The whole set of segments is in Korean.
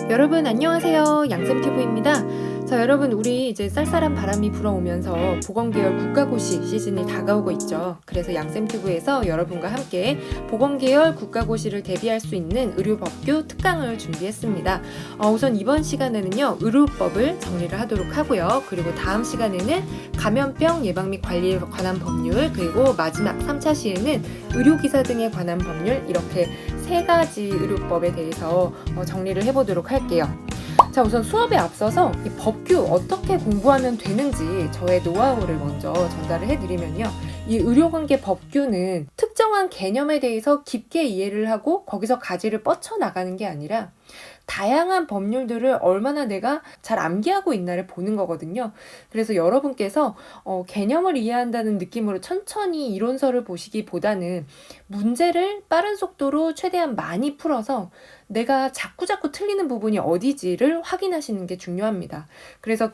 여러분 안녕하세요. 양쌤TV입니다. 자, 여러분 우리 이제 쌀쌀한 바람이 불어오면서 보건계열 국가고시 시즌이 다가오고 있죠. 그래서 양쌤TV에서 여러분과 함께 보건계열 국가고시를 대비할 수 있는 의료법규 특강을 준비했습니다. 우선 이번 시간에는요, 의료법을 정리를 하도록 하고요. 그리고 다음 시간에는 감염병 예방 및 관리에 관한 법률, 그리고 마지막 3차 시에는 의료기사 등에 관한 법률, 이렇게 세 가지 의료법에 대해서 정리를 해보도록 할게요. 자, 우선 수업에 앞서서 이 법규 어떻게 공부하면 되는지 저의 노하우를 먼저 전달을 해드리면요. 이 의료관계 법규는 특정한 개념에 대해서 깊게 이해를 하고 거기서 가지를 뻗쳐나가는 게 아니라 다양한 법률들을 얼마나 내가 잘 암기하고 있나를 보는 거거든요. 그래서 여러분께서 개념을 이해한다는 느낌으로 천천히 이론서를 보시기보다는 문제를 빠른 속도로 최대한 많이 풀어서 내가 자꾸 틀리는 부분이 어디지를 확인하시는 게 중요합니다. 그래서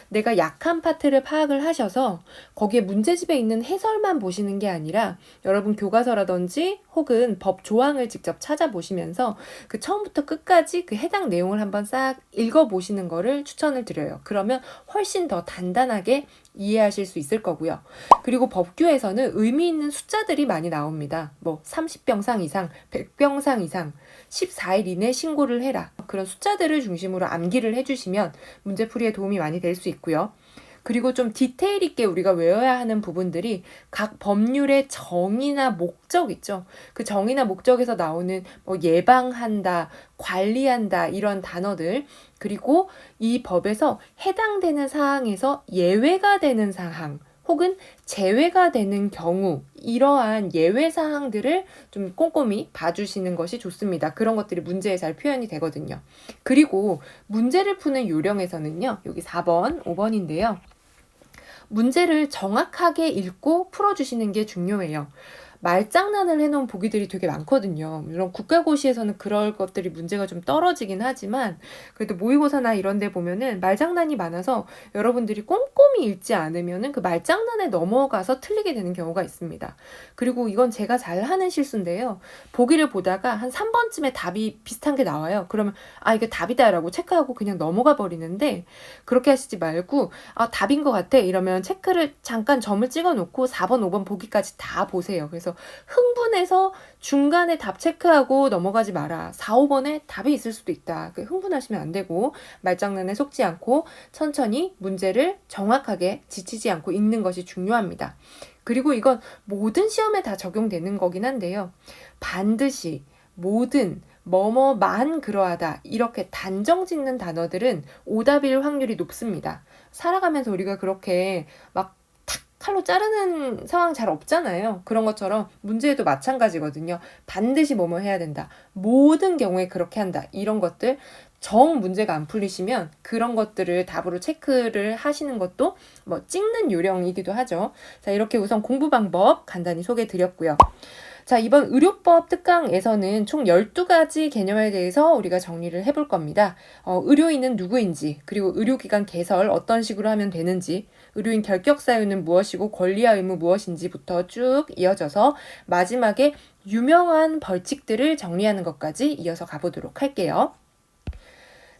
내가 약한 파트를 파악을 하셔서 거기에 문제집에 있는 해설만 보시는 게 아니라 여러분 교과서라든지 혹은 법 조항을 직접 찾아보시면서 처음부터 끝까지 해당 내용을 한번 싹 읽어보시는 거를 추천을 드려요. 그러면 훨씬 더 단단하게 이해하실 수 있을 거고요. 그리고 법규에서는 의미 있는 숫자들이 많이 나옵니다. 30병상 이상, 100병상 이상, 14일 이내 신고를 해라. 그런 숫자들을 중심으로 암기를 해주시면 문제풀이에 도움이 많이 될 수 있고요. 그리고 좀 디테일 있게 우리가 외워야 하는 부분들이 각 법률의 정의나 목적 있죠. 그 정의나 목적에서 나오는 예방한다, 관리한다 이런 단어들, 그리고 이 법에서 해당되는 사항에서 예외가 되는 사항 혹은 제외가 되는 경우, 이러한 예외 사항들을 좀 꼼꼼히 봐주시는 것이 좋습니다. 그런 것들이 문제에 잘 표현이 되거든요. 그리고 문제를 푸는 요령에서는요, 여기 4번, 5번인데요. 문제를 정확하게 읽고 풀어주시는 게 중요해요. 말장난을 해놓은 보기들이 되게 많거든요. 물론 국가고시에서는 그럴 것들이 문제가 좀 떨어지긴 하지만 그래도 모의고사나 이런 데 보면은 말장난이 많아서 여러분들이 꼼꼼히 읽지 않으면은 그 말장난에 넘어가서 틀리게 되는 경우가 있습니다. 그리고 이건 제가 잘 하는 실수인데요. 보기를 보다가 한 3번쯤에 답이 비슷한 게 나와요. 그러면 이게 답이다라고 체크하고 그냥 넘어가 버리는데, 그렇게 하시지 말고 답인 것 같아 이러면 체크를 잠깐 점을 찍어 놓고 4번, 5번 보기까지 다 보세요. 그래서 흥분해서 중간에 답 체크하고 넘어가지 마라. 4, 5번에 답이 있을 수도 있다. 흥분하시면 안 되고 말장난에 속지 않고 천천히 문제를 정확하게 지치지 않고 읽는 것이 중요합니다. 그리고 이건 모든 시험에 다 적용되는 거긴 한데요. 반드시, 모든, 뭐뭐만 그러하다 이렇게 단정 짓는 단어들은 오답일 확률이 높습니다. 살아가면서 우리가 그렇게 막 칼로 자르는 상황 잘 없잖아요. 그런 것처럼 문제에도 마찬가지거든요. 반드시 뭐뭐 해야 된다. 모든 경우에 그렇게 한다. 이런 것들 정 문제가 안 풀리시면 그런 것들을 답으로 체크를 하시는 것도 찍는 요령이기도 하죠. 자, 이렇게 우선 공부 방법 간단히 소개해 드렸고요. 자, 이번 의료법 특강에서는 총 12가지 개념에 대해서 우리가 정리를 해볼 겁니다. 의료인은 누구인지, 그리고 의료기관 개설 어떤 식으로 하면 되는지, 의료인 결격 사유는 무엇이고 권리와 의무 무엇인지부터 쭉 이어져서 마지막에 유명한 벌칙들을 정리하는 것까지 이어서 가보도록 할게요.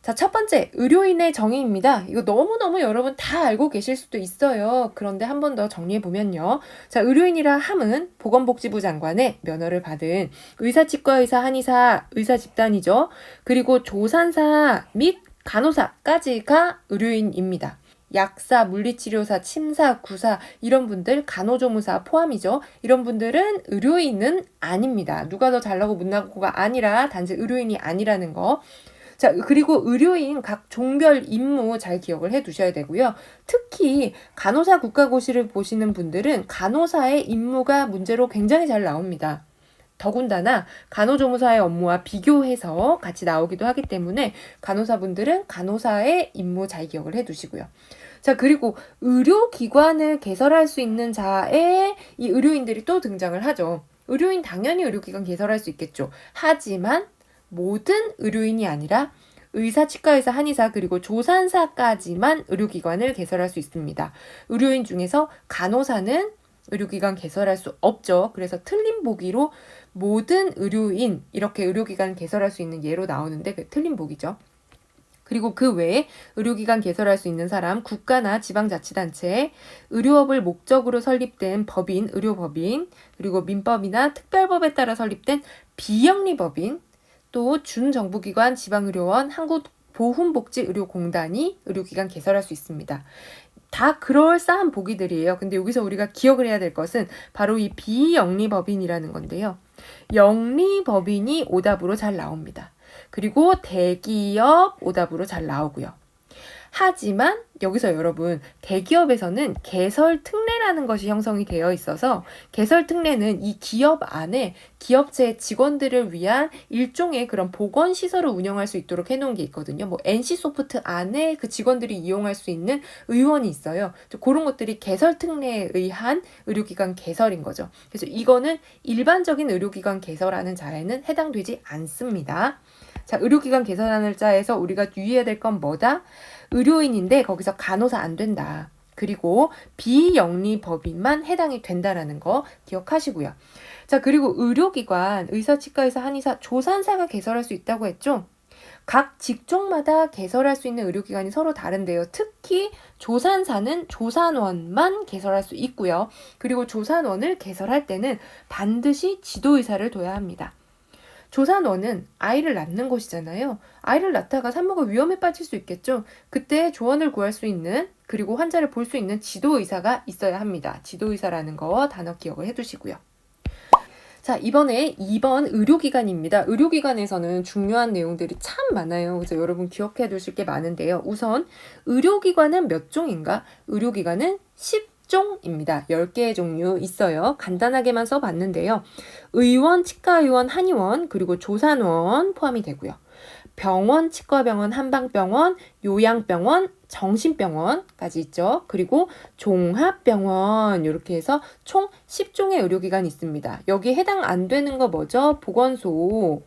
자, 첫 번째, 의료인의 정의입니다. 이거 너무너무 여러분 다 알고 계실 수도 있어요. 그런데 한 번 더 정리해보면요. 자, 의료인이라 함은 보건복지부 장관의 면허를 받은 의사치과의사, 한의사, 의사 집단이죠. 그리고 조산사 및 간호사까지가 의료인입니다. 약사, 물리치료사, 침사, 구사 이런 분들, 간호조무사 포함이죠. 이런 분들은 의료인은 아닙니다. 누가 더 잘나고 못나고가 아니라 단지 의료인이 아니라는 거. 자, 그리고 의료인 각 종별 임무 잘 기억을 해 두셔야 되고요. 특히 간호사 국가고시를 보시는 분들은 간호사의 임무가 문제로 굉장히 잘 나옵니다. 더군다나 간호조무사의 업무와 비교해서 같이 나오기도 하기 때문에 간호사분들은 간호사의 임무 잘 기억을 해 두시고요. 자, 그리고 의료기관을 개설할 수 있는 자의 이 의료인들이 또 등장을 하죠. 의료인 당연히 의료기관 개설할 수 있겠죠. 하지만 모든 의료인이 아니라 의사, 치과의사, 한의사, 그리고 조산사까지만 의료기관을 개설할 수 있습니다. 의료인 중에서 간호사는 의료기관 개설할 수 없죠. 그래서 틀린 보기로 모든 의료인 이렇게 의료기관 개설할 수 있는 예로 나오는데 그 틀린 보기죠. 그리고 그 외에 의료기관 개설할 수 있는 사람, 국가나 지방자치단체, 의료업을 목적으로 설립된 법인, 의료법인, 그리고 민법이나 특별법에 따라 설립된 비영리법인, 또 준정부기관, 지방의료원, 한국보훈복지의료공단이 의료기관 개설할 수 있습니다. 다 그럴싸한 보기들이에요. 근데 여기서 우리가 기억을 해야 될 것은 바로 이 비영리법인이라는 건데요. 영리법인이 오답으로 잘 나옵니다. 그리고 대기업 오답으로 잘 나오고요. 하지만 여기서 여러분 대기업에서는 개설 특례라는 것이 형성이 되어 있어서 개설 특례는 이 기업 안에 기업체 직원들을 위한 일종의 그런 보건 시설을 운영할 수 있도록 해놓은 게 있거든요. 뭐 NC소프트 안에 그 직원들이 이용할 수 있는 의원이 있어요. 그런 것들이 개설 특례에 의한 의료기관 개설인 거죠. 그래서 이거는 일반적인 의료기관 개설하는 자에는 해당되지 않습니다. 자, 의료기관 개설하는 자에서 우리가 유의해야 될 건 뭐다? 의료인인데 거기서 간호사 안 된다. 그리고 비영리법인만 해당이 된다라는 거 기억하시고요. 자, 그리고 의료기관, 의사, 치과의사, 한의사, 조산사가 개설할 수 있다고 했죠? 각 직종마다 개설할 수 있는 의료기관이 서로 다른데요. 특히 조산사는 조산원만 개설할 수 있고요. 그리고 조산원을 개설할 때는 반드시 지도의사를 둬야 합니다. 조산원은 아이를 낳는 곳이잖아요. 아이를 낳다가 산모가 위험에 빠질 수 있겠죠. 그때 조언을 구할 수 있는 그리고 환자를 볼 수 있는 지도의사가 있어야 합니다. 지도의사라는 거 단어 기억을 해두시고요. 자, 이번에 2번 의료기관입니다. 의료기관에서는 중요한 내용들이 참 많아요. 그래서 여러분 기억해 두실 게 많은데요. 우선 의료기관은 몇 종인가? 의료기관은 10종입니다. 10개의 종류 있어요. 간단하게만 써봤는데요. 의원, 치과의원, 한의원, 그리고 조산원 포함이 되고요. 병원, 치과병원, 한방병원, 요양병원, 정신병원까지 있죠. 그리고 종합병원 이렇게 해서 총 10종의 의료기관이 있습니다. 여기에 해당 안 되는 거 뭐죠? 보건소,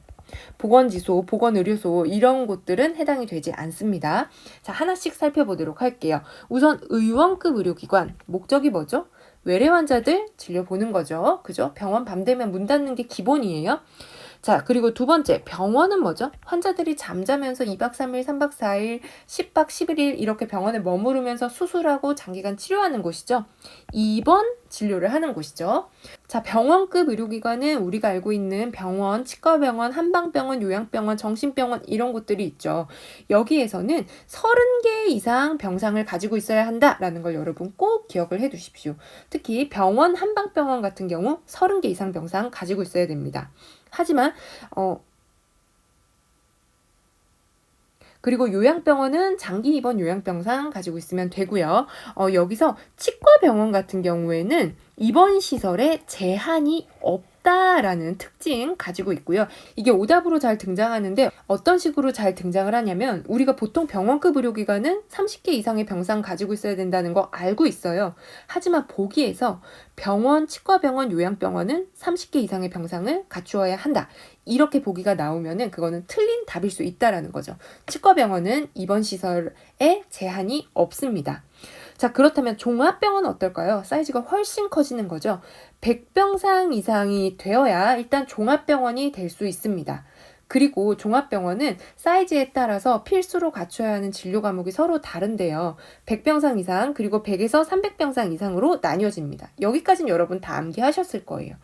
보건지소, 보건의료소 이런 곳들은 해당이 되지 않습니다. 자, 하나씩 살펴보도록 할게요. 우선 의원급 의료기관, 목적이 뭐죠? 외래 환자들 진료보는 거죠. 그죠? 병원 밤 되면 문 닫는 게 기본이에요. 자, 그리고 두 번째, 병원은 뭐죠? 환자들이 잠자면서 2박 3일, 3박 4일, 10박 11일 이렇게 병원에 머무르면서 수술하고 장기간 치료하는 곳이죠. 입원 진료를 하는 곳이죠. 자, 병원급 의료기관은 우리가 알고 있는 병원, 치과병원, 한방병원, 요양병원, 정신병원 이런 곳들이 있죠. 여기에서는 30개 이상 병상을 가지고 있어야 한다라는 걸 여러분 꼭 기억을 해 두십시오. 특히 병원, 한방병원 같은 경우 30개 이상 병상 가지고 있어야 됩니다. 하지만 그리고 요양병원은 장기 입원 요양병상 가지고 있으면 되고요. 여기서 치과병원 같은 경우에는 입원 시설에 제한이 없다라는 특징 가지고 있고요. 이게 오답으로 잘 등장하는데 어떤 식으로 잘 등장을 하냐면 우리가 보통 병원급 의료기관은 30개 이상의 병상 가지고 있어야 된다는 거 알고 있어요. 하지만 보기에서 병원, 치과병원, 요양병원은 30개 이상의 병상을 갖추어야 한다. 이렇게 보기가 나오면은 그거는 틀린 답일 수 있다라는 거죠. 치과병원은 입원 시설에 제한이 없습니다. 자, 그렇다면 종합병원은 어떨까요? 사이즈가 훨씬 커지는 거죠. 100병상 이상이 되어야 일단 종합병원이 될 수 있습니다. 그리고 종합병원은 사이즈에 따라서 필수로 갖춰야 하는 진료 과목이 서로 다른데요. 100병상 이상 그리고 100에서 300병상 이상으로 나뉘어집니다. 여기까지는 여러분 다 암기하셨을 거예요.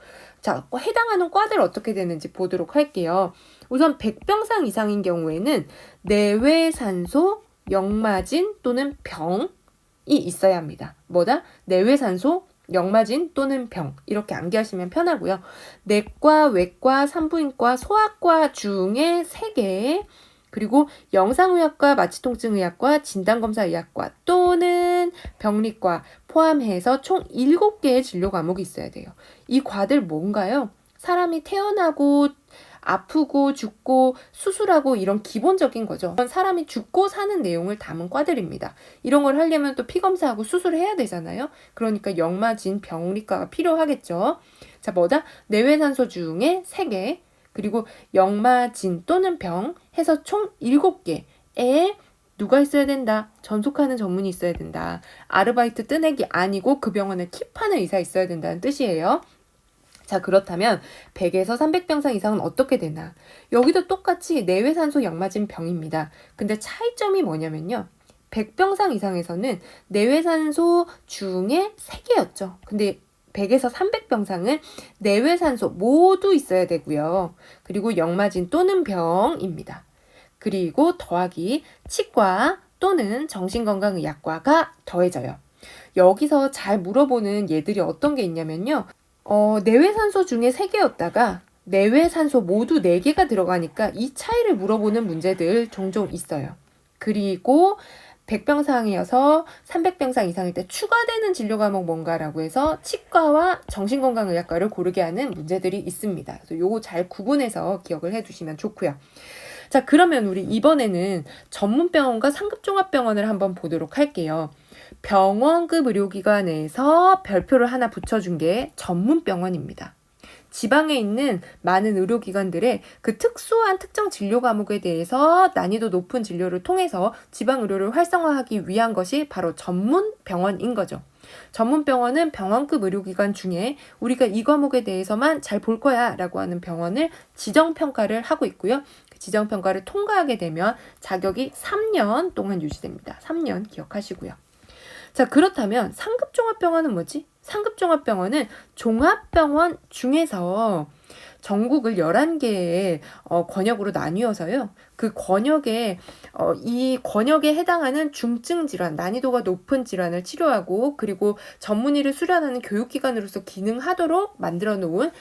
자, 해당하는 과들 어떻게 되는지 보도록 할게요. 우선 100병상 이상인 경우에는 내외산소, 역마진 또는 병이 있어야 합니다. 뭐다? 내외산소, 역마진 또는 병 이렇게 암기하시면 편하고요. 내과, 외과, 산부인과, 소아과 중에 3개 그리고 영상의학과, 마취통증의학과, 진단검사의학과 또는 병리과 포함해서 총 7개의 진료 과목이 있어야 돼요. 이 과들 뭔가요? 사람이 태어나고 아프고 죽고 수술하고 이런 기본적인 거죠. 사람이 죽고 사는 내용을 담은 과들입니다. 이런 걸 하려면 또 피검사하고 수술해야 되잖아요. 그러니까 역마진 병리과가 필요하겠죠. 자, 뭐다? 내외산소 중에 3개 그리고 역마진 또는 병 해서 총 7개에 누가 있어야 된다? 전속하는 전문이 있어야 된다. 아르바이트 뜨내기 아니고 그 병원을 킵하는 의사 있어야 된다는 뜻이에요. 자, 그렇다면 100에서 300병상 이상은 어떻게 되나? 여기도 똑같이 내외산소 약 맞은 병입니다. 근데 차이점이 뭐냐면요. 100병상 이상에서는 내외산소 중에 3개였죠. 근데 100에서 300병상은 내외산소 모두 있어야 되고요. 그리고 역마진 또는 병입니다. 그리고 더하기 치과 또는 정신건강의학과가 더해져요. 여기서 잘 물어보는 예들이 어떤 게 있냐면요. 내외산소 중에 3개였다가 내외산소 모두 4개가 들어가니까 이 차이를 물어보는 문제들 종종 있어요. 그리고 100병상이어서 300병상 이상일 때 추가되는 진료 과목 뭔가라고 해서 치과와 정신건강의학과를 고르게 하는 문제들이 있습니다. 그래서 요거 잘 구분해서 기억을 해두시면 좋고요. 자, 그러면 우리 이번에는 전문병원과 상급종합병원을 한번 보도록 할게요. 병원급 의료기관에서 별표를 하나 붙여준 게 전문병원입니다. 지방에 있는 많은 의료기관들의 그 특수한 특정 진료 과목에 대해서 난이도 높은 진료를 통해서 지방 의료를 활성화하기 위한 것이 바로 전문병원인 거죠. 전문병원은 병원급 의료기관 중에 우리가 이 과목에 대해서만 잘 볼 거야 라고 하는 병원을 지정평가를 하고 있고요. 그 지정평가를 통과하게 되면 자격이 3년 동안 유지됩니다. 3년 기억하시고요. 자, 그렇다면 상급종합병원은 뭐지? 상급종합병원은 종합병원 중에서 전국을 11개의 권역으로 나뉘어서요. 그 권역에 이 권역에 해당하는 중증 질환, 난이도가 높은 질환을 치료하고 그리고 전문의를 수련하는 교육기관으로서 기능하도록 만들어 놓은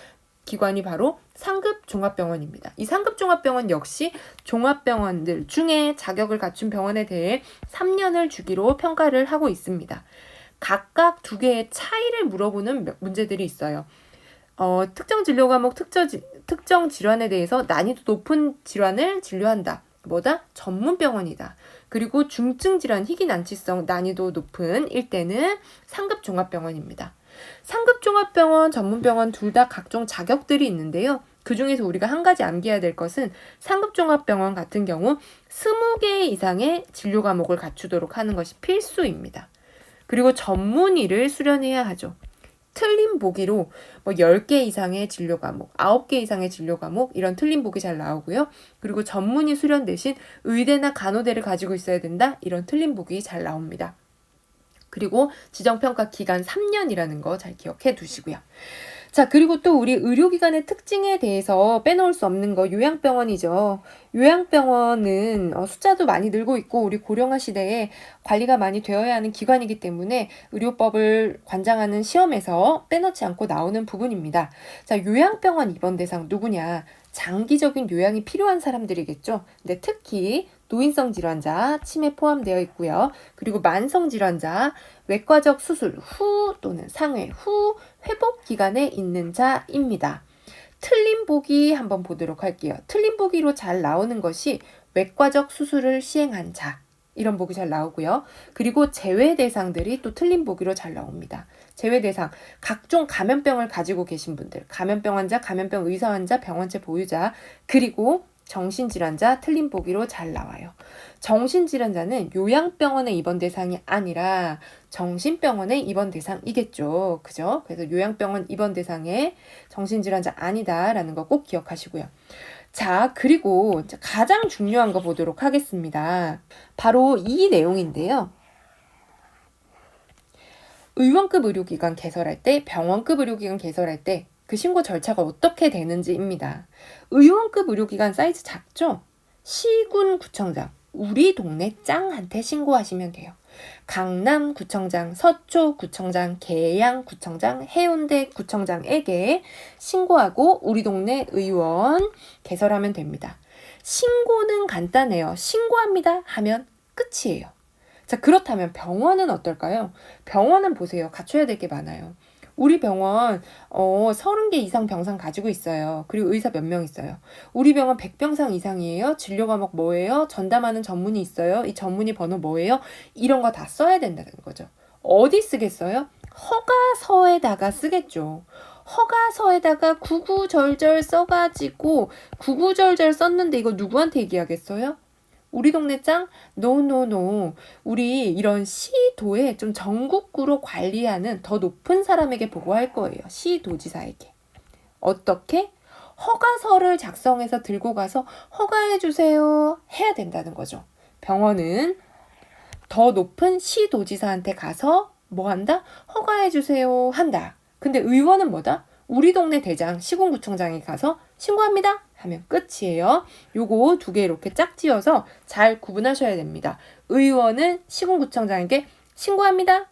기관이 바로 상급종합병원입니다. 이 상급종합병원 역시 종합병원들 중에 자격을 갖춘 병원에 대해 3년을 주기로 평가를 하고 있습니다. 각각 2개의 차이를 물어보는 문제들이 있어요. 특정 진료 과목, 특정 질환에 대해서 난이도 높은 질환을 진료한다. 뭐다? 전문병원이다. 그리고 중증 질환, 희귀난치성 난이도 높은 일대는 상급종합병원입니다. 상급종합병원, 전문병원 둘 다 각종 자격들이 있는데요. 그 중에서 우리가 한 가지 암기해야 될 것은 상급종합병원 같은 경우 20개 이상의 진료 과목을 갖추도록 하는 것이 필수입니다. 그리고 전문의를 수련해야 하죠. 틀린 보기로 10개 이상의 진료 과목, 9개 이상의 진료 과목 이런 틀린 보기 잘 나오고요. 그리고 전문의 수련 대신 의대나 간호대를 가지고 있어야 된다. 이런 틀린 보기 잘 나옵니다. 그리고 지정평가 기간 3년이라는 거 잘 기억해 두시고요. 자, 그리고 또 우리 의료기관의 특징에 대해서 빼놓을 수 없는 거 요양병원이죠. 요양병원은 숫자도 많이 늘고 있고 우리 고령화 시대에 관리가 많이 되어야 하는 기관이기 때문에 의료법을 관장하는 시험에서 빼놓지 않고 나오는 부분입니다. 자, 요양병원 입원 대상 누구냐? 장기적인 요양이 필요한 사람들이겠죠. 근데 특히 노인성 질환자, 치매 포함되어 있고요. 그리고 만성 질환자, 외과적 수술 후 또는 상해 후 회복 기간에 있는 자입니다. 틀린 보기 한번 보도록 할게요. 틀린 보기로 잘 나오는 것이 외과적 수술을 시행한 자. 이런 보기 잘 나오고요. 그리고 제외 대상들이 또 틀린 보기로 잘 나옵니다. 제외 대상, 각종 감염병을 가지고 계신 분들, 감염병 환자, 감염병 의사 환자, 병원체 보유자, 그리고 정신질환자 틀린 보기로 잘 나와요. 정신질환자는 요양병원의 입원 대상이 아니라 정신병원의 입원 대상이겠죠. 그죠? 그래서 요양병원 입원 대상의 정신질환자 아니다라는 거 꼭 기억하시고요. 자, 그리고 가장 중요한 거 보도록 하겠습니다. 바로 이 내용인데요. 의원급 의료기관 개설할 때, 병원급 의료기관 개설할 때 그 신고 절차가 어떻게 되는지입니다. 의원급 의료기관 사이즈 작죠? 시군구청장, 우리 동네 짱한테 신고하시면 돼요. 강남구청장, 서초구청장, 계양구청장, 해운대구청장에게 신고하고 우리 동네 의원 개설하면 됩니다. 신고는 간단해요. 신고합니다 하면 끝이에요. 자, 그렇다면 병원은 어떨까요? 병원은 보세요. 갖춰야 될 게 많아요. 우리 병원 30개 이상 병상 가지고 있어요. 그리고 의사 몇 명 있어요. 우리 병원 100병상 이상이에요. 진료 과목 뭐예요? 전담하는 전문의 있어요. 이 전문의 번호 뭐예요? 이런 거 다 써야 된다는 거죠. 어디 쓰겠어요? 허가서에다가 쓰겠죠. 허가서에다가 구구절절 써가지고 구구절절 썼는데 이거 누구한테 얘기하겠어요? 우리 동네 짱? 노. 우리 이런 시도에 좀 전국구로 관리하는 더 높은 사람에게 보고할 거예요. 시도지사에게. 어떻게? 허가서를 작성해서 들고 가서 허가해 주세요 해야 된다는 거죠. 병원은 더 높은 시도지사한테 가서 뭐 한다? 허가해 주세요 한다. 근데 의원은 뭐다? 우리 동네 대장 시군구청장에 가서 신고합니다 하면 끝이에요. 요거 두 개 이렇게 짝지어서 잘 구분하셔야 됩니다. 의원은 시군구청장에게 신고합니다.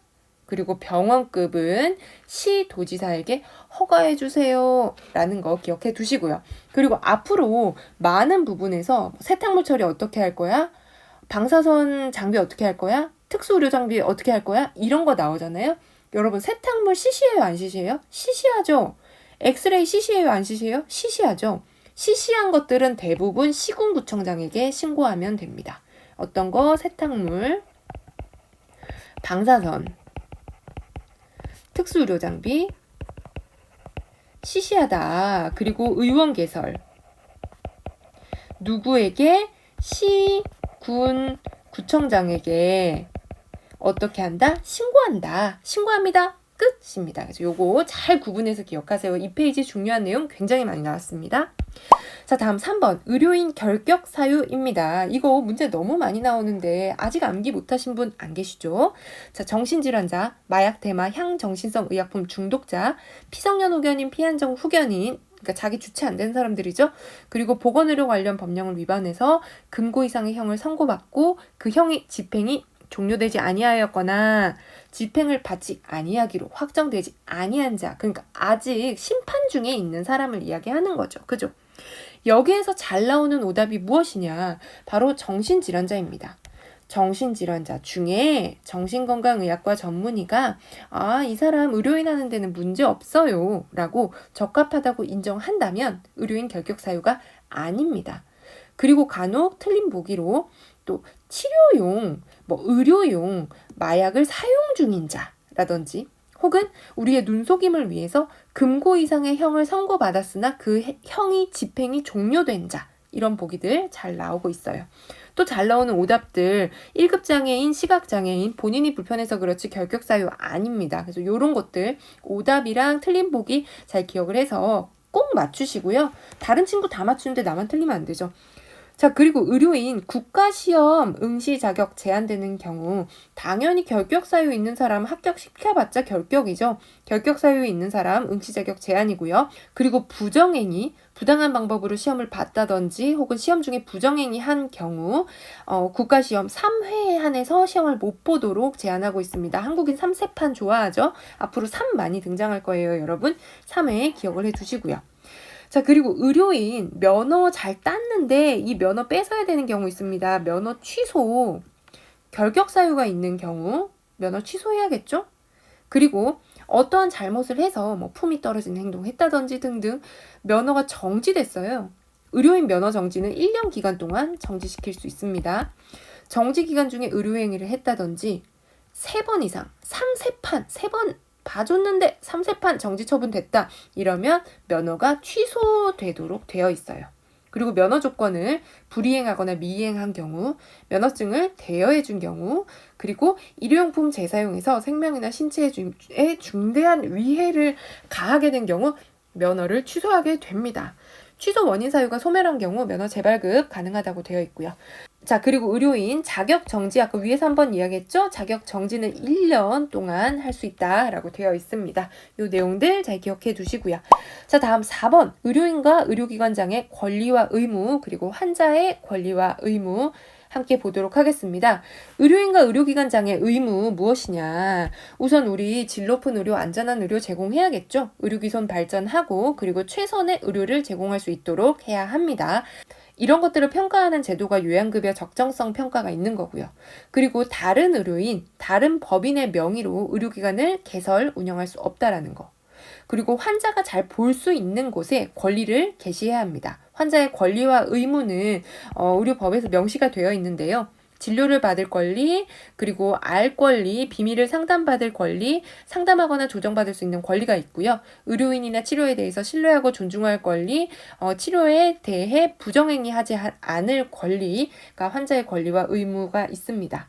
그리고 병원급은 시도지사에게 허가해 주세요 라는 거 기억해 두시고요. 그리고 앞으로 많은 부분에서 세탁물 처리 어떻게 할 거야? 방사선 장비 어떻게 할 거야? 특수의료 장비 어떻게 할 거야? 이런 거 나오잖아요. 여러분 세탁물 시시해요? 안 시시해요? 시시하죠. 엑스레이 시시해요? 안 시시해요? 시시하죠. 시시한 것들은 대부분 시군구청장에게 신고하면 됩니다. 어떤 거? 세탁물, 방사선, 특수의료 장비, 시시하다. 그리고 의원 개설. 누구에게? 군, 구청장에게 어떻게 한다? 신고한다. 신고합니다. 끝입니다. 그래서 요거 잘 구분해서 기억하세요. 이 페이지 중요한 내용 굉장히 많이 나왔습니다. 자, 다음 3번 의료인 결격 사유입니다. 이거 문제 너무 많이 나오는데 아직 암기 못하신 분 안 계시죠? 자, 정신질환자, 마약 대마, 향정신성 의약품 중독자, 피성년 후견인, 피한정 후견인, 그러니까 자기 주체 안 된 사람들이죠. 그리고 보건의료 관련 법령을 위반해서 금고 이상의 형을 선고받고 그 형이 집행이 종료되지 아니하였거나 집행을 받지 아니하기로 확정되지 아니한 자, 그러니까 아직 심판 중에 있는 사람을 이야기하는 거죠. 그죠? 여기에서 잘 나오는 오답이 무엇이냐? 바로 정신질환자입니다. 정신질환자 중에 정신건강의학과 전문의가 이 사람 의료인 하는 데는 문제 없어요 라고 적합하다고 인정한다면 의료인 결격 사유가 아닙니다. 그리고 간혹 틀린 보기로 또 치료용, 의료용 마약을 사용 중인 자라든지 혹은 우리의 눈속임을 위해서 금고 이상의 형을 선고받았으나 그 형이 집행이 종료된 자, 이런 보기들 잘 나오고 있어요. 또 잘 나오는 오답들 1급 장애인, 시각장애인, 본인이 불편해서 그렇지 결격사유 아닙니다. 그래서 이런 것들 오답이랑 틀린 보기 잘 기억을 해서 꼭 맞추시고요. 다른 친구 다 맞추는데 나만 틀리면 안 되죠. 자, 그리고 의료인 국가시험 응시 자격 제한되는 경우 당연히 결격 사유 있는 사람 합격시켜봤자 결격이죠. 결격 사유 있는 사람 응시 자격 제한이고요. 그리고 부정행위, 부당한 방법으로 시험을 봤다든지 혹은 시험 중에 부정행위 한 경우 국가시험 3회에 한해서 시험을 못 보도록 제한하고 있습니다. 한국인 3세판 좋아하죠? 앞으로 3 많이 등장할 거예요, 여러분. 3회 기억을 해두시고요. 자, 그리고 의료인 면허 잘 땄는데 이 면허 뺏어야 되는 경우 있습니다. 면허 취소, 결격 사유가 있는 경우 면허 취소해야겠죠? 그리고 어떠한 잘못을 해서 품이 떨어진 행동을 했다든지 등등 면허가 정지됐어요. 의료인 면허 정지는 1년 기간 동안 정지시킬 수 있습니다. 정지 기간 중에 의료행위를 했다든지 3번 이상, 3세판, 3번 봐줬는데 3세판 정지 처분됐다. 이러면 면허가 취소되도록 되어 있어요. 그리고 면허 조건을 불이행하거나 미이행한 경우, 면허증을 대여해 준 경우, 그리고 일회용품 재사용해서 생명이나 신체에 중대한 위해를 가하게 된 경우 면허를 취소하게 됩니다. 취소 원인 사유가 소멸한 경우 면허 재발급 가능하다고 되어 있고요. 자, 그리고 의료인 자격 정지, 아까 위에서 한번 이야기했죠? 자격 정지는 1년 동안 할 수 있다라고 되어 있습니다. 이 내용들 잘 기억해 두시고요. 자, 다음 4번 의료인과 의료기관장의 권리와 의무, 그리고 환자의 권리와 의무 함께 보도록 하겠습니다. 의료인과 의료기관장의 의무 무엇이냐? 우선 우리 질 높은 의료, 안전한 의료 제공해야겠죠? 의료기선 발전하고 그리고 최선의 의료를 제공할 수 있도록 해야 합니다. 이런 것들을 평가하는 제도가 요양급여 적정성 평가가 있는 거고요. 그리고 다른 의료인, 다른 법인의 명의로 의료기관을 개설, 운영할 수 없다라는 거. 그리고 환자가 잘 볼 수 있는 곳에 권리를 게시해야 합니다. 환자의 권리와 의무는 의료법에서 명시가 되어 있는데요. 진료를 받을 권리, 그리고 알 권리, 비밀을 상담받을 권리, 상담하거나 조정받을 수 있는 권리가 있고요. 의료인이나 치료에 대해서 신뢰하고 존중할 권리, 치료에 대해 부정행위하지 않을 권리가 환자의 권리와 의무가 있습니다.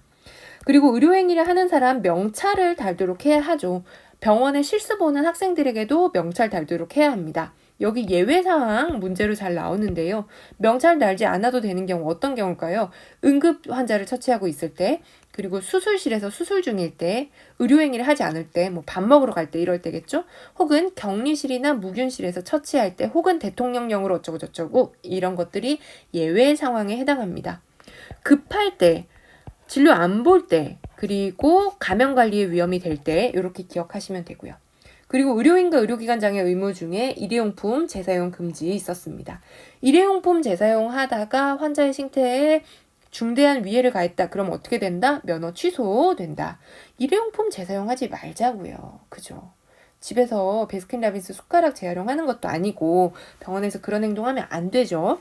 그리고 의료행위를 하는 사람 명찰을 달도록 해야 하죠. 병원에 실습 오는 학생들에게도 명찰 달도록 해야 합니다. 여기 예외사항 문제로 잘 나오는데요. 명찰 달지 않아도 되는 경우 어떤 경우일까요? 응급 환자를 처치하고 있을 때, 그리고 수술실에서 수술 중일 때, 의료행위를 하지 않을 때, 뭐 밥 먹으러 갈 때 이럴 때겠죠? 혹은 격리실이나 무균실에서 처치할 때, 혹은 대통령령으로 어쩌고저쩌고 이런 것들이 예외 상황에 해당합니다. 급할 때, 진료 안 볼 때, 그리고 감염관리의 위험이 될 때 이렇게 기억하시면 되고요. 그리고 의료인과 의료기관장의 의무 중에 일회용품 재사용 금지 있었습니다. 일회용품 재사용하다가 환자의 신체에 중대한 위해를 가했다. 그럼 어떻게 된다? 면허 취소된다. 일회용품 재사용하지 말자고요. 그죠? 집에서 베스킨라빈스 숟가락 재활용하는 것도 아니고 병원에서 그런 행동하면 안 되죠.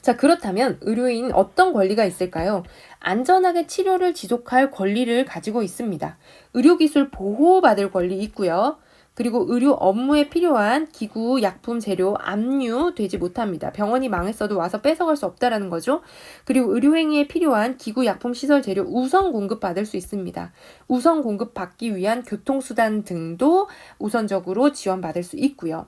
자, 그렇다면 의료인 어떤 권리가 있을까요? 안전하게 치료를 지속할 권리를 가지고 있습니다. 의료기술 보호받을 권리 있고요. 그리고 의료 업무에 필요한 기구, 약품, 재료, 압류되지 못합니다. 병원이 망했어도 와서 뺏어갈 수 없다라는 거죠. 그리고 의료행위에 필요한 기구, 약품, 시설, 재료 우선 공급받을 수 있습니다. 우선 공급받기 위한 교통수단 등도 우선적으로 지원받을 수 있고요.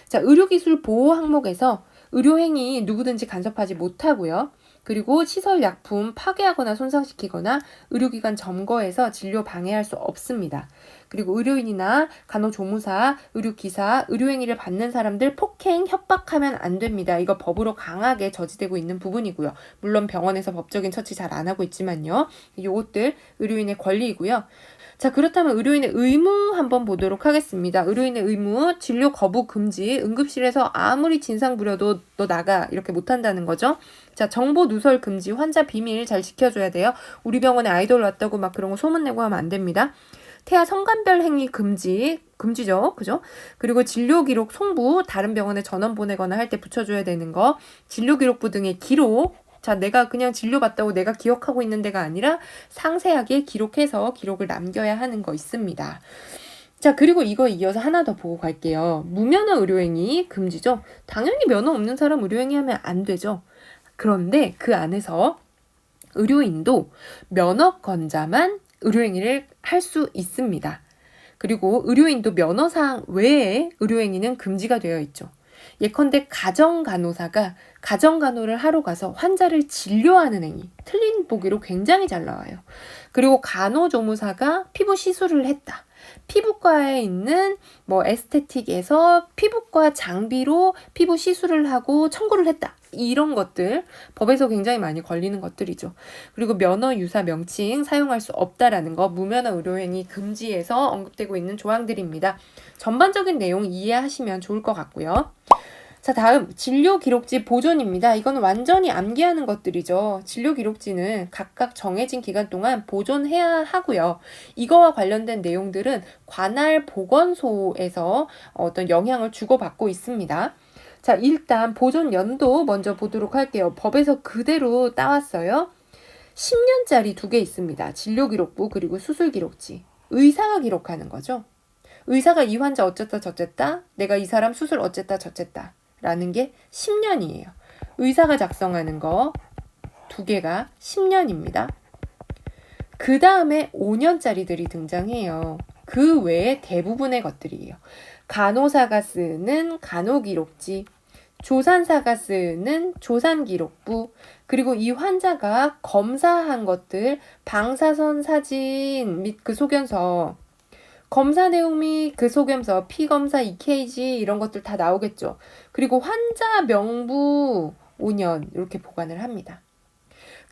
자, 의료기술 보호 항목에서 의료행위 누구든지 간섭하지 못하고요. 그리고 시설 약품 파괴하거나 손상시키거나 의료기관 점거해서 진료 방해할 수 없습니다. 그리고 의료인이나 간호조무사, 의료기사, 의료행위를 받는 사람들 폭행, 협박하면 안 됩니다. 이거 법으로 강하게 저지되고 있는 부분이고요. 물론 병원에서 법적인 처치 잘 안 하고 있지만요. 요것들 의료인의 권리이고요. 자, 그렇다면 의료인의 의무 한번 보도록 하겠습니다. 의료인의 의무, 진료 거부 금지, 응급실에서 아무리 진상 부려도 너 나가 이렇게 못한다는 거죠. 자, 정보 누설 금지, 환자 비밀 잘 지켜줘야 돼요. 우리 병원에 아이돌 왔다고 막 그런 거 소문내고 하면 안 됩니다. 태아 성간별 행위 금지죠. 그죠? 그리고 진료 기록 송부, 다른 병원에 전원 보내거나 할 때 붙여줘야 되는 거, 진료 기록부 등의 기록, 자, 내가 그냥 진료받다고 내가 기억하고 있는 데가 아니라 상세하게 기록해서 기록을 남겨야 하는 거 있습니다. 자, 그리고 이거 이어서 하나 더 보고 갈게요. 무면허 의료행위 금지죠. 당연히 면허 없는 사람 의료행위 하면 안 되죠. 그런데 그 안에서 의료인도 면허권자만 의료행위를 할 수 있습니다. 그리고 의료인도 면허사항 외에 의료행위는 금지가 되어 있죠. 예컨대 가정간호사가 가정간호를 하러 가서 환자를 진료하는 행위, 틀린 보기로 굉장히 잘 나와요. 그리고 간호조무사가 피부 시술을 했다. 피부과에 있는 에스테틱에서 피부과 장비로 피부 시술을 하고 청구를 했다. 이런 것들 법에서 굉장히 많이 걸리는 것들이죠. 그리고 면허 유사 명칭 사용할 수 없다라는 거 무면허 의료행위 금지에서 언급되고 있는 조항들입니다. 전반적인 내용 이해하시면 좋을 것 같고요. 자, 다음 진료기록지 보존입니다. 이건 완전히 암기하는 것들이죠. 진료기록지는 각각 정해진 기간 동안 보존해야 하고요. 이거와 관련된 내용들은 관할 보건소에서 어떤 영향을 주고받고 있습니다. 자, 일단 보존 연도 먼저 보도록 할게요. 법에서 그대로 따왔어요. 10년짜리 2개 있습니다. 진료기록부 그리고 수술기록지. 의사가 기록하는 거죠. 의사가 이 환자 어쨌다 저쨌다, 내가 이 사람 수술 어쨌다 저쨌다 라는 게 10년이에요. 의사가 작성하는 거 2개가 10년입니다. 그 다음에 5년짜리들이 등장해요. 그 외에 대부분의 것들이에요. 간호사가 쓰는 간호기록지, 조산사가 쓰는 조산기록부, 그리고 이 환자가 검사한 것들, 방사선 사진 및 그 소견서, 검사 내용 및 그 소견서, 피검사, EKG 이런 것들 다 나오겠죠. 그리고 환자 명부 5년 이렇게 보관을 합니다.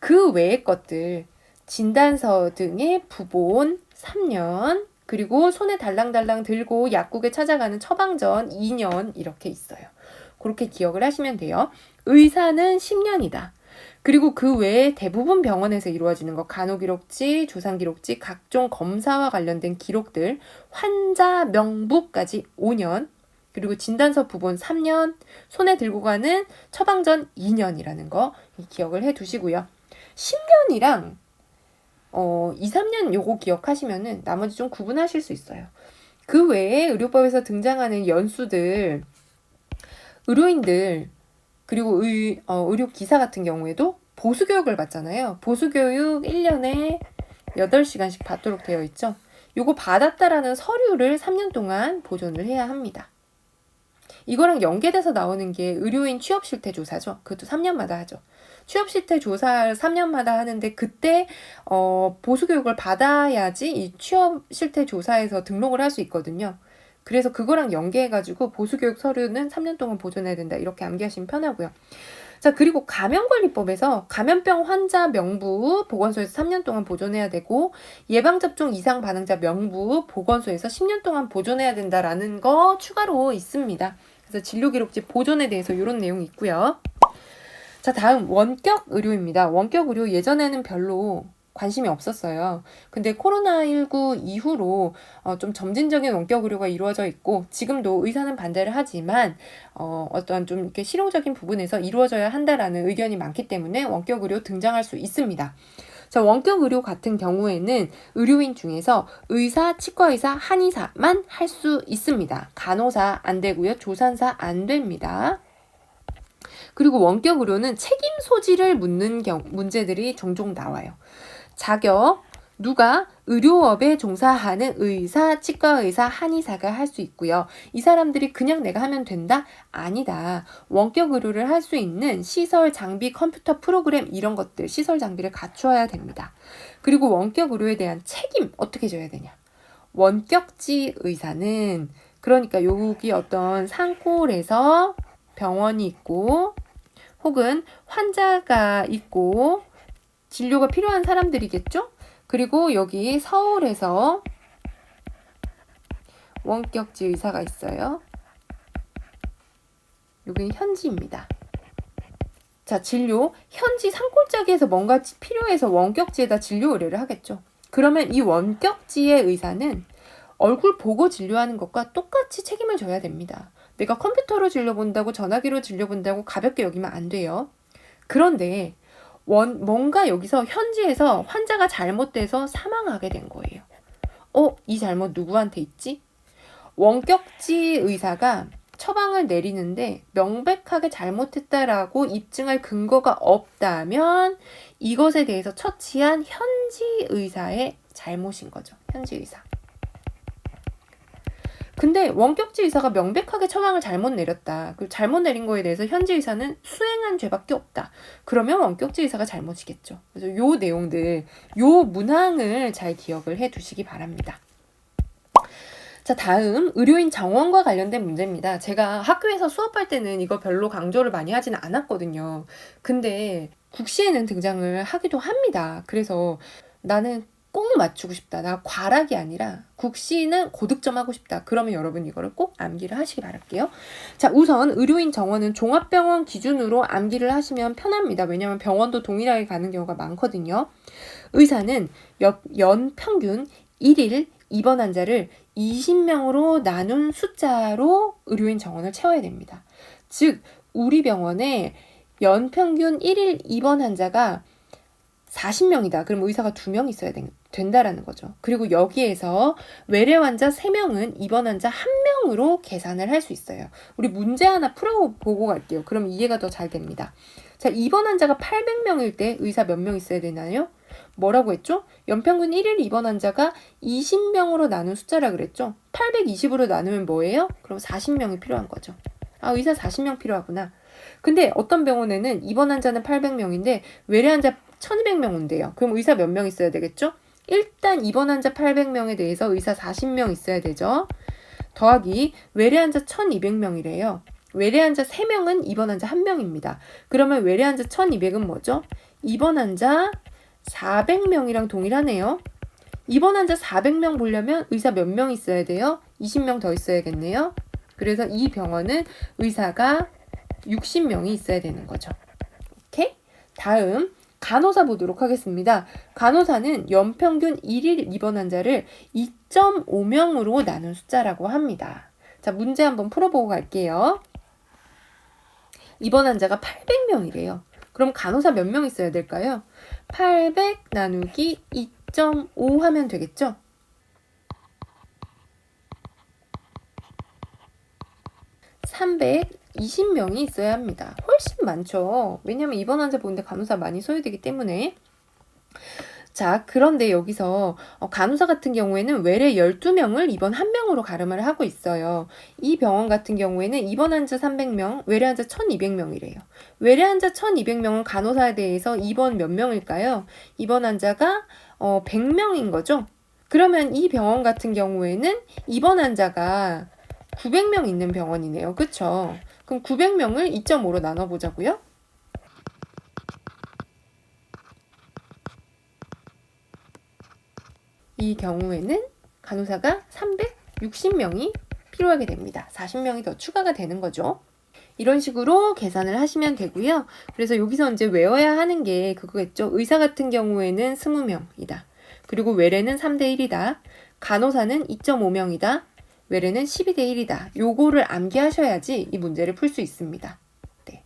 그 외의 것들, 진단서 등의 부본 3년, 그리고 손에 달랑달랑 들고 약국에 찾아가는 처방전 2년 이렇게 있어요. 그렇게 기억을 하시면 돼요. 의사는 10년이다. 그리고 그 외에 대부분 병원에서 이루어지는 거 간호기록지, 조산기록지, 각종 검사와 관련된 기록들, 환자 명부까지 5년, 그리고 진단서 부본 3년, 손에 들고 가는 처방전 2년이라는 거 기억을 해 두시고요. 10년이랑 2, 3년 요거 기억하시면은 나머지 좀 구분하실 수 있어요. 그 외에 의료법에서 등장하는 연수들, 의료인들, 그리고 의료기사 같은 경우에도 보수교육을 받잖아요. 보수교육 1년에 8시간씩 받도록 되어 있죠. 요거 받았다라는 서류를 3년 동안 보존을 해야 합니다. 이거랑 연계돼서 나오는 게 의료인 취업 실태 조사죠. 그것도 3년마다 하죠. 취업 실태 조사를 3년마다 하는데 그때 보수 교육을 받아야지 이 취업 실태 조사에서 등록을 할 수 있거든요. 그래서 그거랑 연계해가지고 보수 교육 서류는 3년 동안 보존해야 된다. 이렇게 암기하시면 편하고요. 자, 그리고 감염관리법에서 감염병 환자 명부 보건소에서 3년 동안 보존해야 되고 예방접종 이상 반응자 명부 보건소에서 10년 동안 보존해야 된다라는 거 추가로 있습니다. 그래서 진료기록지 보존에 대해서 이런 내용이 있고요. 자, 다음 원격 의료입니다. 원격 의료 예전에는 별로 관심이 없었어요. 근데 코로나19 이후로 좀 점진적인 원격 의료가 이루어져 있고 지금도 의사는 반대를 하지만 어떠한 좀 이렇게 실용적인 부분에서 이루어져야 한다라는 의견이 많기 때문에 원격 의료 등장할 수 있습니다. 자, 원격 의료 같은 경우에는 의료인 중에서 의사, 치과의사, 한의사만 할 수 있습니다. 간호사 안 되고요. 조산사 안 됩니다. 그리고 원격 의료는 책임 소지를 묻는 문제들이 종종 나와요. 자격, 누가 의료업에 종사하는 의사, 치과의사, 한의사가 할 수 있고요. 이 사람들이 그냥 내가 하면 된다? 아니다. 원격 의료를 할 수 있는 시설, 장비, 컴퓨터 프로그램 이런 것들, 시설, 장비를 갖추어야 됩니다. 그리고 원격 의료에 대한 책임 어떻게 져야 되냐? 원격지 의사는 그러니까 여기 어떤 산골에서 병원이 있고 혹은 환자가 있고 진료가 필요한 사람들이겠죠? 그리고 여기 서울에서 원격지 의사가 있어요. 여기는 현지입니다. 자, 진료. 현지 산골짜기에서 뭔가 필요해서 원격지에다 진료 의뢰를 하겠죠. 그러면 이 원격지의 의사는 얼굴 보고 진료하는 것과 똑같이 책임을 져야 됩니다. 내가 컴퓨터로 진료 본다고 전화기로 진료 본다고 가볍게 여기면 안 돼요. 그런데 뭔가 여기서 현지에서 환자가 잘못돼서 사망하게 된 거예요. 이 잘못 누구한테 있지? 원격지 의사가 처방을 내리는데 명백하게 잘못했다라고 입증할 근거가 없다면 이것에 대해서 처치한 현지 의사의 잘못인 거죠. 현지 의사. 근데 원격지 의사가 명백하게 처방을 잘못 내렸다. 그 잘못 내린 거에 대해서 현지 의사는 수행한 죄밖에 없다. 그러면 원격지 의사가 잘못이겠죠. 그래서 요 내용들, 요 문항을 잘 기억을 해 두시기 바랍니다. 자, 다음 의료인 정원과 관련된 문제입니다. 제가 학교에서 수업할 때는 이거 별로 강조를 많이 하지는 않았거든요. 근데 국시에는 등장을 하기도 합니다. 그래서 나는 꼭 맞추고 싶다. 나 과락이 아니라 국시는 고득점 하고 싶다. 그러면 여러분 이거를 꼭 암기를 하시기 바랄게요. 자, 우선 의료인 정원은 종합병원 기준으로 암기를 하시면 편합니다. 왜냐하면 병원도 동일하게 가는 경우가 많거든요. 의사는 연 평균 1일 입원 환자를 20명으로 나눈 숫자로 의료인 정원을 채워야 됩니다. 즉 우리 병원에 연평균 1일 입원 환자가 40명이다. 그럼 의사가 2명 있어야 된다라는 거죠. 그리고 여기에서 외래 환자 3명은 입원 환자 1명으로 계산을 할 수 있어요. 우리 문제 하나 풀어보고 갈게요. 그럼 이해가 더 잘 됩니다. 자, 입원 환자가 800명일 때 의사 몇 명 있어야 되나요? 뭐라고 했죠? 연평균 1일 입원 환자가 20명으로 나눈 숫자라 그랬죠? 820으로 나누면 뭐예요? 그럼 40명이 필요한 거죠. 아, 의사 40명 필요하구나. 근데 어떤 병원에는 입원 환자는 800명인데 외래 환자 1200명 온대요. 그럼 의사 몇 명 있어야 되겠죠? 일단 입원 환자 800명에 대해서 의사 40명 있어야 되죠. 더하기 외래 환자 1200명이래요. 외래 환자 3명은 입원 환자 1명입니다. 그러면 외래 환자 1200은 뭐죠? 입원 환자 400명이랑 동일하네요. 입원 환자 400명 보려면 의사 몇 명 있어야 돼요? 20명 더 있어야겠네요. 그래서 이 병원은 의사가 60명이 있어야 되는 거죠. 오케이? 다음 간호사 보도록 하겠습니다. 간호사는 연평균 1일 입원 환자를 2.5명으로 나눈 숫자라고 합니다. 자, 문제 한번 풀어보고 갈게요. 입원 환자가 800명이래요. 그럼 간호사 몇 명 있어야 될까요? 800 나누기 2.5 하면 되겠죠? (320명이) 있어야 합니다. 훨씬 많죠. 왜냐면 입원 환자 보는데 간호사 많이 소요되기 때문에. 자, 그런데 여기서 간호사 같은 경우에는 외래 12명을 입원 1명으로 가름을 하고 있어요. 이 병원 같은 경우에는 입원 환자 300명, 외래 환자 1200명이래요. 외래 환자 1200명은 간호사에 대해서 입원 몇 명일까요? 입원 환자가 100명인 거죠. 그러면 이 병원 같은 경우에는 입원 환자가 900명 있는 병원이네요. 그쵸? 그럼 900명을 2.5로 나눠보자고요. 이 경우에는 간호사가 360명이 필요하게 됩니다. 40명이 더 추가가 되는 거죠. 이런 식으로 계산을 하시면 되고요. 그래서 여기서 이제 외워야 하는 게 그거겠죠. 의사 같은 경우에는 20명이다. 그리고 외래는 3대 1이다. 간호사는 2.5명이다. 외래는 12대 1이다. 요거를 암기하셔야지 이 문제를 풀 수 있습니다. 네.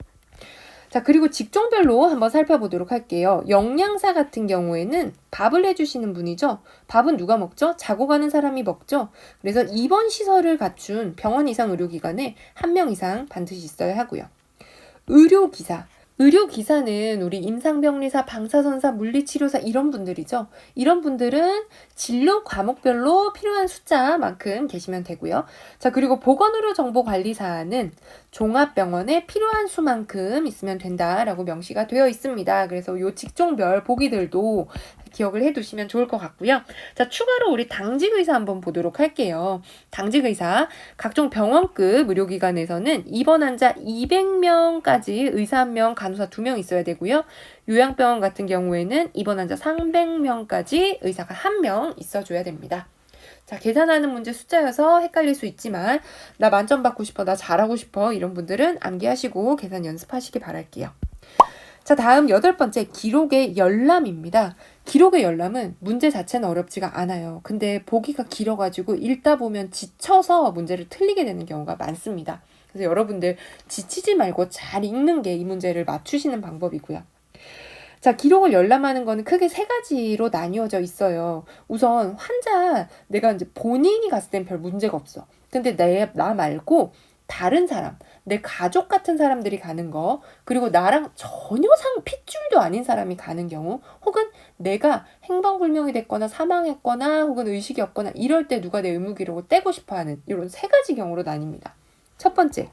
자, 그리고 직종별로 한번 살펴보도록 할게요. 영양사 같은 경우에는 밥을 해주시는 분이죠. 밥은 누가 먹죠? 자고 가는 사람이 먹죠. 그래서 입원 시설을 갖춘 병원 이상 의료기관에 1명 이상 반드시 있어야 하고요. 의료기사. 의료기사는 우리 임상병리사, 방사선사, 물리치료사 이런 분들이죠. 이런 분들은 진료 과목별로 필요한 숫자만큼 계시면 되고요. 자, 그리고 보건의료정보관리사는 종합병원에 필요한 수만큼 있으면 된다라고 명시가 되어 있습니다. 그래서 이 직종별 보기들도 기억을 해두시면 좋을 것 같고요. 자, 추가로 우리 당직의사 한번 보도록 할게요. 당직의사, 각종 병원급 의료기관에서는 입원 환자 200명까지 의사 1명, 간호사 2명 있어야 되고요. 요양병원 같은 경우에는 입원 환자 300명까지 의사가 1명 있어줘야 됩니다. 자, 계산하는 문제 숫자여서 헷갈릴 수 있지만 나 만점 받고 싶어, 나 잘하고 싶어 이런 분들은 암기하시고 계산 연습하시기 바랄게요. 자, 다음 8번째 기록의 열람입니다. 기록의 열람은 문제 자체는 어렵지가 않아요. 근데 보기가 길어가지고 읽다 보면 지쳐서 문제를 틀리게 되는 경우가 많습니다. 그래서 여러분들 지치지 말고 잘 읽는 게 이 문제를 맞추시는 방법이고요. 자, 기록을 열람하는 거는 크게 3가지로 나뉘어져 있어요. 우선 환자, 내가 이제 본인이 갔을 땐 별 문제가 없어. 근데 나 말고 다른 사람, 내 가족 같은 사람들이 가는 거, 그리고 나랑 전혀 핏줄도 아닌 사람이 가는 경우, 혹은 내가 행방불명이 됐거나 사망했거나 혹은 의식이 없거나 이럴 때 누가 내 의무기록을 떼고 싶어하는 이런 3가지 경우로 나뉩니다. 첫 번째,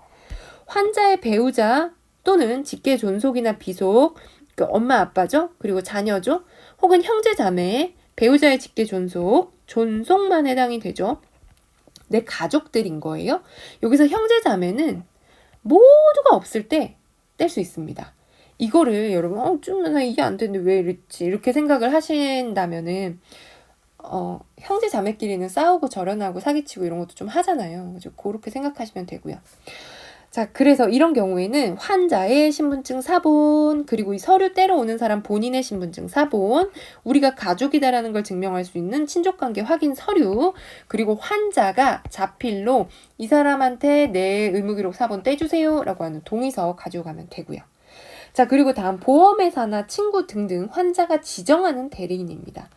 환자의 배우자 또는 직계 존속이나 비속, 그 엄마 아빠죠, 그리고 자녀죠, 혹은 형제 자매, 배우자의 직계 존속, 존속만 해당이 되죠. 내 가족들인 거예요. 여기서 형제 자매는 모두가 없을 때 뗄 수 있습니다. 이거를 여러분 나 이게 안 되는데 왜 이랬지 이렇게 생각을 하신다면은 형제 자매끼리는 싸우고 절연하고 사기치고 이런 것도 좀 하잖아요. 그래서 그렇게 생각하시면 되고요. 자, 그래서 이런 경우에는 환자의 신분증 사본, 그리고 이 서류 떼러 오는 사람 본인의 신분증 사본, 우리가 가족이다라는 걸 증명할 수 있는 친족관계 확인 서류, 그리고 환자가 자필로 이 사람한테 내 의무기록 사본 떼주세요 라고 하는 동의서 가져가면 되고요. 자, 그리고 다음 보험회사나 친구 등등 환자가 지정하는 대리인입니다.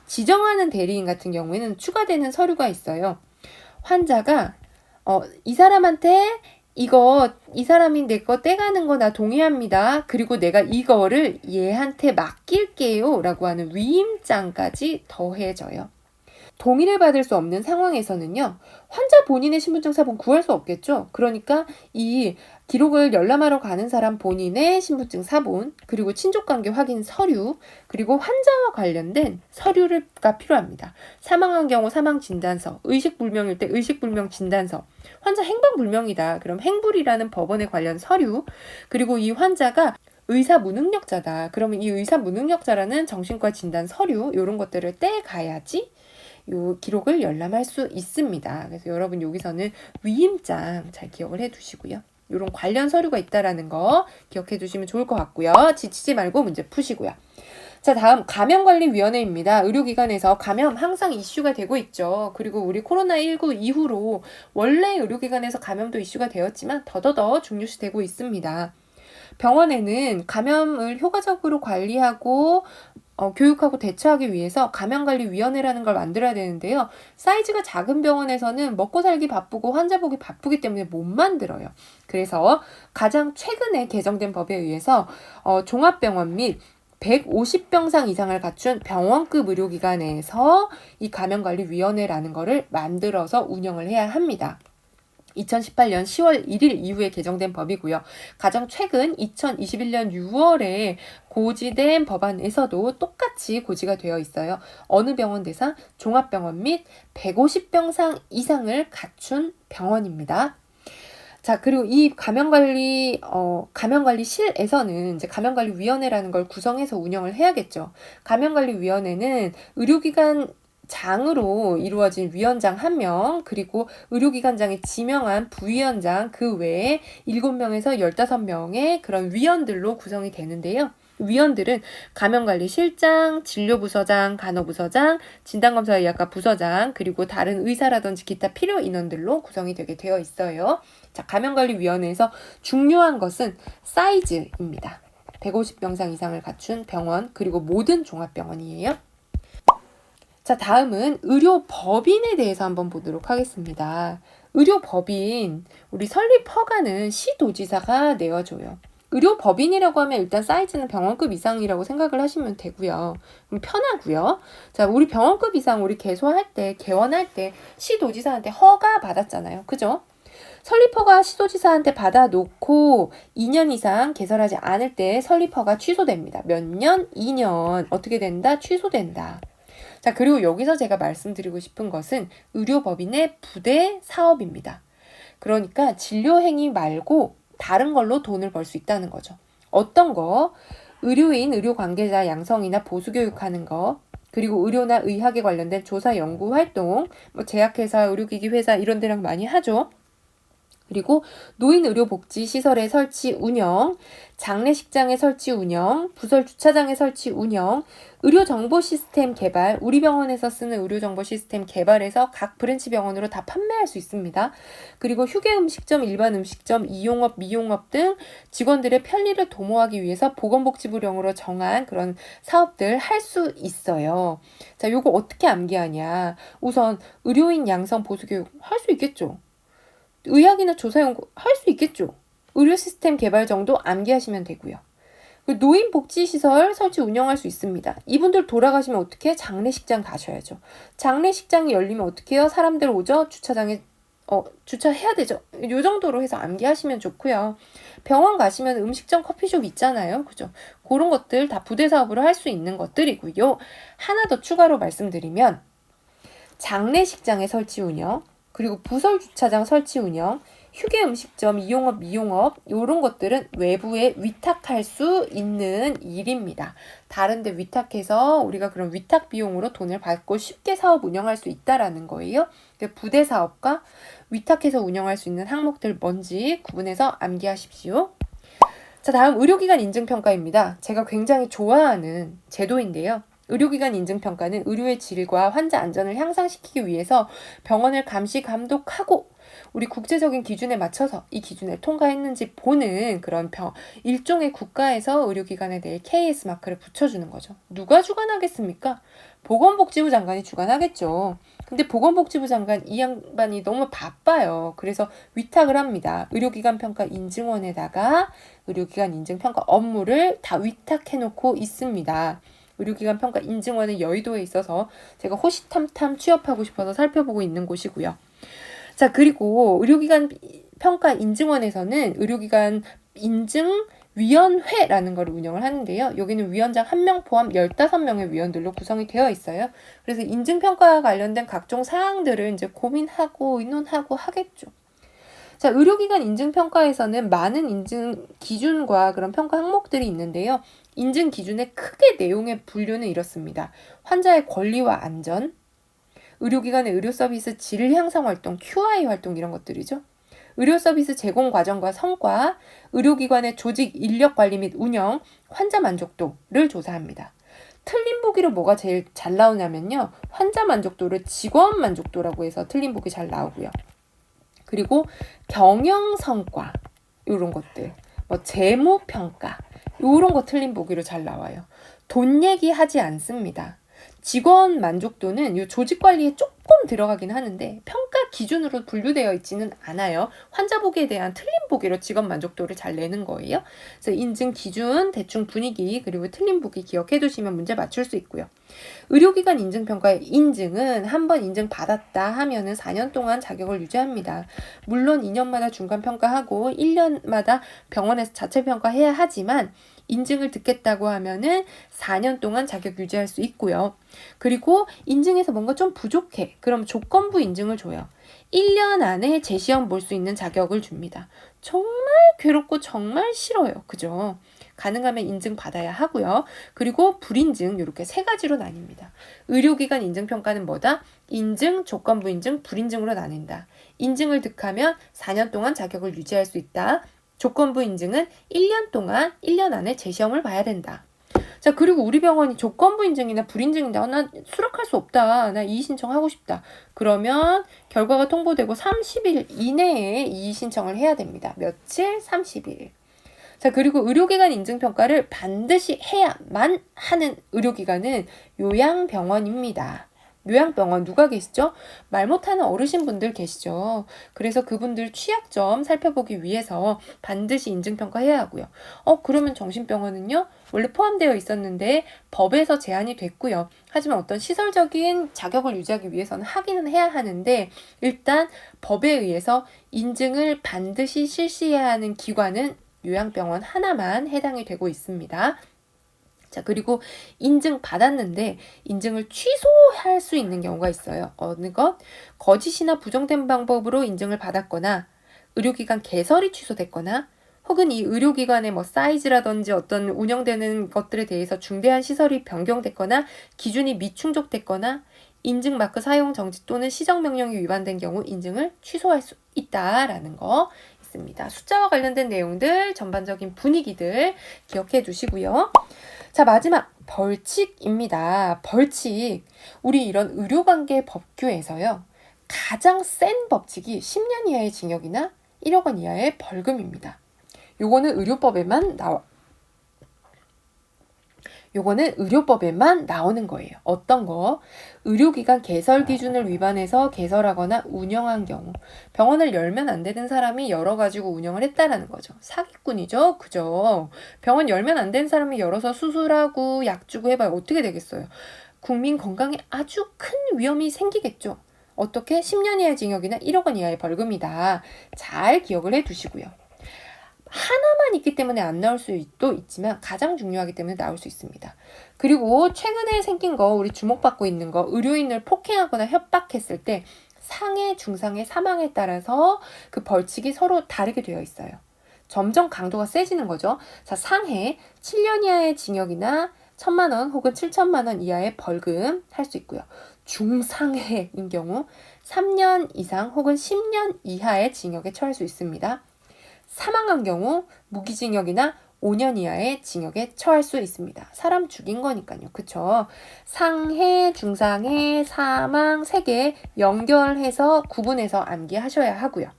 지정하는 대리인 같은 경우에는 추가되는 서류가 있어요. 환자가 이 사람한테 이 사람이 내 거 떼가는 거 나 동의합니다. 그리고 내가 이거를 얘한테 맡길게요 라고 하는 위임장까지 더해져요. 동의를 받을 수 없는 상황에서는요, 환자 본인의 신분증 사본 구할 수 없겠죠. 그러니까 이 기록을 열람하러 가는 사람 본인의 신분증 사본, 그리고 친족관계 확인 서류, 그리고 환자와 관련된 서류가 필요합니다. 사망한 경우 사망진단서, 의식불명일 때 의식불명 진단서, 환자 행방불명이다. 그럼 행불이라는 법원에 관련 서류, 그리고 이 환자가 의사 무능력자다. 그러면 이 의사 무능력자라는 정신과 진단 서류, 이런 것들을 떼가야지 요 기록을 열람할 수 있습니다. 그래서 여러분 여기서는 위임장 잘 기억을 해두시고요. 이런 관련 서류가 있다라는 거 기억해 두시면 좋을 것 같고요. 지치지 말고 문제 푸시고요. 자, 다음 감염관리위원회입니다. 의료기관에서 감염 항상 이슈가 되고 있죠. 그리고 우리 코로나19 이후로 원래 의료기관에서 감염도 이슈가 되었지만 더더더 중요시 되고 있습니다. 병원에는 감염을 효과적으로 관리하고 교육하고 대처하기 위해서 감염관리위원회라는 걸 만들어야 되는데요. 사이즈가 작은 병원에서는 먹고 살기 바쁘고 환자 보기 바쁘기 때문에 못 만들어요. 그래서 가장 최근에 개정된 법에 의해서 종합병원 및 150병상 이상을 갖춘 병원급 의료기관에서 이 감염관리위원회라는 거를 만들어서 운영을 해야 합니다. 2018년 10월 1일 이후에 개정된 법이고요. 가장 최근 2021년 6월에 고지된 법안에서도 똑같이 고지가 되어 있어요. 어느 병원 대상? 종합병원 및 150병상 이상을 갖춘 병원입니다. 자, 그리고 이 감염관리실에서는 이제 감염관리위원회라는 걸 구성해서 운영을 해야겠죠. 감염관리위원회는 의료기관 장으로 이루어진 위원장 1명, 그리고 의료기관장에 지명한 부위원장 그 외에 7명에서 15명의 그런 위원들로 구성이 되는데요. 위원들은 감염관리실장, 진료부서장, 간호부서장, 진단검사의학과 부서장, 그리고 다른 의사라든지 기타 필요 인원들로 구성이 되게 되어 있어요. 자, 감염관리위원회에서 중요한 것은 사이즈입니다. 150병상 이상을 갖춘 병원, 그리고 모든 종합병원이에요. 자, 다음은 의료법인에 대해서 한번 보도록 하겠습니다. 의료법인, 우리 설립 허가는 시도지사가 내어줘요. 의료법인이라고 하면 일단 사이즈는 병원급 이상이라고 생각을 하시면 되고요. 편하고요. 자, 우리 병원급 이상 우리 개소할 때, 개원할 때 시도지사한테 허가 받았잖아요. 그죠? 설립허가 시도지사한테 받아놓고 2년 이상 개설하지 않을 때 설립허가 취소됩니다. 몇 년? 2년. 어떻게 된다? 취소된다. 자, 그리고 여기서 제가 말씀드리고 싶은 것은 의료법인의 부대 사업입니다. 그러니까 진료행위 말고 다른 걸로 돈을 벌 수 있다는 거죠. 어떤 거? 의료인, 의료관계자 양성이나 보수교육하는 거, 그리고 의료나 의학에 관련된 조사 연구 활동, 제약회사, 의료기기 회사 이런 데랑 많이 하죠. 그리고 노인의료복지시설의 설치 운영, 장례식장의 설치 운영, 부설 주차장의 설치 운영, 의료정보 시스템 개발, 우리 병원에서 쓰는 의료정보 시스템 개발해서 각 브랜치 병원으로 다 판매할 수 있습니다. 그리고 휴게음식점, 일반 음식점, 이용업, 미용업 등 직원들의 편리를 도모하기 위해서 보건복지부령으로 정한 그런 사업들 할 수 있어요. 자, 요거 어떻게 암기하냐. 우선 의료인 양성 보수교육 할 수 있겠죠. 의학이나 조사 연구 할 수 있겠죠. 의료 시스템 개발 정도 암기하시면 되고요. 노인 복지시설 설치 운영할 수 있습니다. 이분들 돌아가시면 어떻게? 장례식장 가셔야죠. 장례식장이 열리면 어떻게 해요? 사람들 오죠? 주차장에 주차해야 되죠. 요 정도로 해서 암기하시면 좋고요. 병원 가시면 음식점, 커피숍 있잖아요. 그죠? 그런 것들 다 부대 사업으로 할 수 있는 것들이고요. 하나 더 추가로 말씀드리면 장례식장의 설치 운영, 그리고 부설 주차장 설치 운영, 휴게 음식점, 이용업, 미용업 이런 것들은 외부에 위탁할 수 있는 일입니다. 다른 데 위탁해서 우리가 그런 위탁 비용으로 돈을 받고 쉽게 사업 운영할 수 있다라는 거예요. 부대 사업과 위탁해서 운영할 수 있는 항목들 뭔지 구분해서 암기하십시오. 자, 다음 의료기관 인증평가입니다. 제가 굉장히 좋아하는 제도인데요. 의료기관 인증평가는 의료의 질과 환자 안전을 향상시키기 위해서 병원을 감시 감독하고 우리 국제적인 기준에 맞춰서 이 기준을 통과했는지 보는 그런 일종의 국가에서 의료기관에 대해 KS 마크를 붙여주는 거죠. 누가 주관하겠습니까? 보건복지부 장관이 주관하겠죠. 근데 보건복지부 장관 이 양반이 너무 바빠요. 그래서 위탁을 합니다. 의료기관 평가 인증원에다가 의료기관 인증평가 업무를 다 위탁해놓고 있습니다. 의료기관 평가 인증원은 여의도에 있어서 제가 호시탐탐 취업하고 싶어서 살펴보고 있는 곳이고요. 자, 그리고 의료기관 평가 인증원에서는 의료기관 인증위원회라는 걸 운영을 하는데요. 여기는 위원장 1명 포함 15명의 위원들로 구성이 되어 있어요. 그래서 인증평가와 관련된 각종 사항들을 이제 고민하고 의논하고 하겠죠. 자, 의료기관 인증평가에서는 많은 인증 기준과 그런 평가 항목들이 있는데요. 인증 기준의 크게 내용의 분류는 이렇습니다. 환자의 권리와 안전, 의료기관의 의료 서비스 질 향상 활동, QI 활동 이런 것들이죠. 의료 서비스 제공 과정과 성과, 의료기관의 조직 인력 관리 및 운영, 환자 만족도를 조사합니다. 틀린 보기로 뭐가 제일 잘 나오냐면요. 환자 만족도를 직원 만족도라고 해서 틀린 보기 잘 나오고요. 그리고 경영 성과 이런 것들, 재무 평가 이런 거 틀린 보기로 잘 나와요. 돈 얘기하지 않습니다. 직원 만족도는 이 조직 관리에 조금 들어가긴 하는데 평가 기준으로 분류되어 있지는 않아요. 환자 보기에 대한 틀린 보기로 직업 만족도를 잘 내는 거예요. 그래서 인증 기준, 대충 분위기, 그리고 틀린 보기 기억해 두시면 문제 맞출 수 있고요. 의료기관 인증평가의 인증은 한번 인증받았다 하면은 4년 동안 자격을 유지합니다. 물론 2년마다 중간평가하고 1년마다 병원에서 자체평가해야 하지만 인증을 듣겠다고 하면은 4년 동안 자격 유지할 수 있고요. 그리고 인증에서 뭔가 좀 부족해. 그럼 조건부 인증을 줘요. 1년 안에 재시험 볼 수 있는 자격을 줍니다. 정말 괴롭고 정말 싫어요. 그죠? 가능하면 인증 받아야 하고요. 그리고 불인증 이렇게 세 가지로 나뉩니다. 의료기관 인증평가는 뭐다? 인증, 조건부 인증, 불인증으로 나뉜다. 인증을 득하면 4년 동안 자격을 유지할 수 있다. 조건부 인증은 1년 동안 1년 안에 재시험을 봐야 된다. 자, 그리고 우리 병원이 조건부 인증이나 불인증인데 나 수락할 수 없다. 나 이의 신청하고 싶다. 그러면 결과가 통보되고 30일 이내에 이의 신청을 해야 됩니다. 며칠? 30일. 자, 그리고 의료기관 인증평가를 반드시 해야만 하는 의료기관은 요양병원입니다. 요양병원 누가 계시죠? 말 못하는 어르신분들 계시죠? 그래서 그분들 취약점 살펴보기 위해서 반드시 인증평가해야 하고요. 그러면 정신병원은요? 원래 포함되어 있었는데 법에서 제한이 됐고요. 하지만 어떤 시설적인 자격을 유지하기 위해서는 하기는 해야 하는데 일단 법에 의해서 인증을 반드시 실시해야 하는 기관은 요양병원 하나만 해당이 되고 있습니다. 자, 그리고 인증 받았는데 인증을 취소할 수 있는 경우가 있어요. 어느 것? 거짓이나 부정된 방법으로 인증을 받았거나 의료기관 개설이 취소됐거나 혹은 이 의료기관의 사이즈라든지 어떤 운영되는 것들에 대해서 중대한 시설이 변경됐거나 기준이 미충족됐거나 인증 마크 사용 정지 또는 시정명령이 위반된 경우 인증을 취소할 수 있다라는 거 있습니다. 숫자와 관련된 내용들, 전반적인 분위기들 기억해 두시고요. 자, 마지막 벌칙입니다. 벌칙. 우리 이런 의료관계 법규에서요. 가장 센 법칙이 10년 이하의 징역이나 1억 원 이하의 벌금입니다. 요거는 의료법에만 나오는 거예요. 어떤 거? 의료기관 개설 기준을 위반해서 개설하거나 운영한 경우. 병원을 열면 안 되는 사람이 열어가지고 운영을 했다라는 거죠. 사기꾼이죠. 그죠? 병원 열면 안 되는 사람이 열어서 수술하고 약 주고 해봐요. 어떻게 되겠어요? 국민 건강에 아주 큰 위험이 생기겠죠. 어떻게? 10년 이하의 징역이나 1억 원 이하의 벌금이다. 잘 기억을 해 두시고요. 하나만 있기 때문에 안 나올 수도 있지만 가장 중요하기 때문에 나올 수 있습니다. 그리고 최근에 생긴 거 우리 주목받고 있는 거 의료인을 폭행하거나 협박했을 때 상해, 중상해, 사망에 따라서 그 벌칙이 서로 다르게 되어 있어요. 점점 강도가 세지는 거죠. 자, 상해 7년 이하의 징역이나 1,000만 원 혹은 7천만 원 이하의 벌금 할 수 있고요. 중상해인 경우 3년 이상 혹은 10년 이하의 징역에 처할 수 있습니다. 사망한 경우 무기징역이나 5년 이하의 징역에 처할 수 있습니다. 사람 죽인 거니까요. 그쵸? 상해, 중상해, 사망 3개 연결해서 구분해서 암기하셔야 하고요.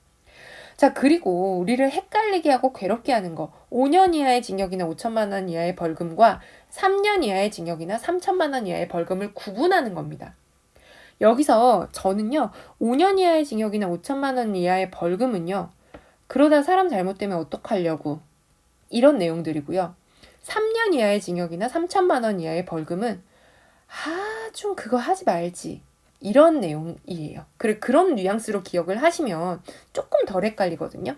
자, 그리고 우리를 헷갈리게 하고 괴롭게 하는 거 5년 이하의 징역이나 5천만 원 이하의 벌금과 3년 이하의 징역이나 3천만 원 이하의 벌금을 구분하는 겁니다. 여기서 저는요 5년 이하의 징역이나 5천만 원 이하의 벌금은요 그러다 사람 잘못되면 어떡하려고 이런 내용들이고요. 3년 이하의 징역이나 3천만 원 이하의 벌금은 좀 그거 하지 말지 이런 내용이에요. 그런 뉘앙스로 기억을 하시면 조금 덜 헷갈리거든요.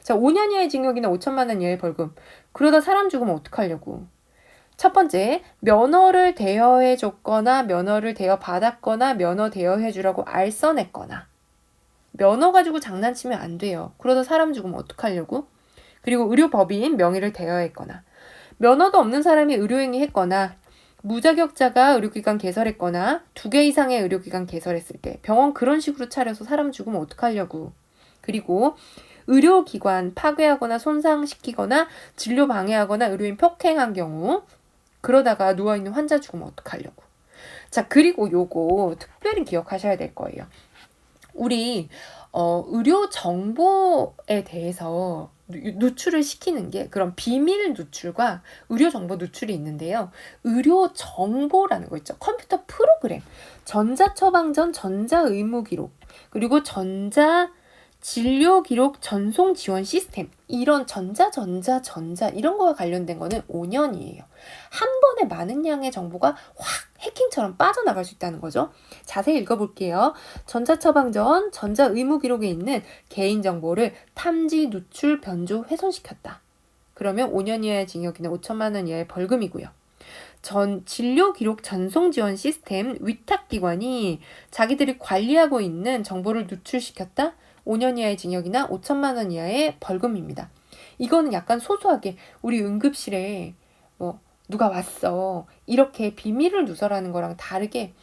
자, 5년 이하의 징역이나 5천만 원 이하의 벌금 그러다 사람 죽으면 어떡하려고. 첫 번째, 면허를 대여해줬거나 면허를 대여받았거나 면허 대여해주라고 알선했거나 면허 가지고 장난치면 안 돼요. 그러다 사람 죽으면 어떡하려고? 그리고 의료법인 명의를 대여했거나 면허도 없는 사람이 의료행위 했거나 무자격자가 의료기관 개설했거나 2개 이상의 의료기관 개설했을 때 병원 그런 식으로 차려서 사람 죽으면 어떡하려고. 그리고 의료기관 파괴하거나 손상시키거나 진료 방해하거나 의료인 폭행한 경우 그러다가 누워있는 환자 죽으면 어떡하려고. 자, 그리고 요거 특별히 기억하셔야 될 거예요. 우리 의료 정보에 대해서 누출을 시키는 게 그런 비밀 누출과 의료 정보 누출이 있는데요. 의료 정보라는 거 있죠. 컴퓨터 프로그램, 전자처방전, 전자의무기록 그리고 전자 진료 기록 전송 지원 시스템, 이런 전자 이런 거와 관련된 거는 5년이에요. 한 번에 많은 양의 정보가 확 해킹처럼 빠져나갈 수 있다는 거죠. 자세히 읽어볼게요. 전자처방전, 전자의무기록에 있는 개인정보를 탐지, 누출, 변조, 훼손시켰다. 그러면 5년 이하의 징역이나 5천만 원 이하의 벌금이고요. 진료기록 전송지원 시스템 위탁기관이 자기들이 관리하고 있는 정보를 누출시켰다? 5년 이하의 징역이나 5천만 원 이하의 벌금입니다. 이거는 약간 소소하게 우리 응급실에 뭐 누가 왔어 이렇게 비밀을 누설하는 거랑 다르게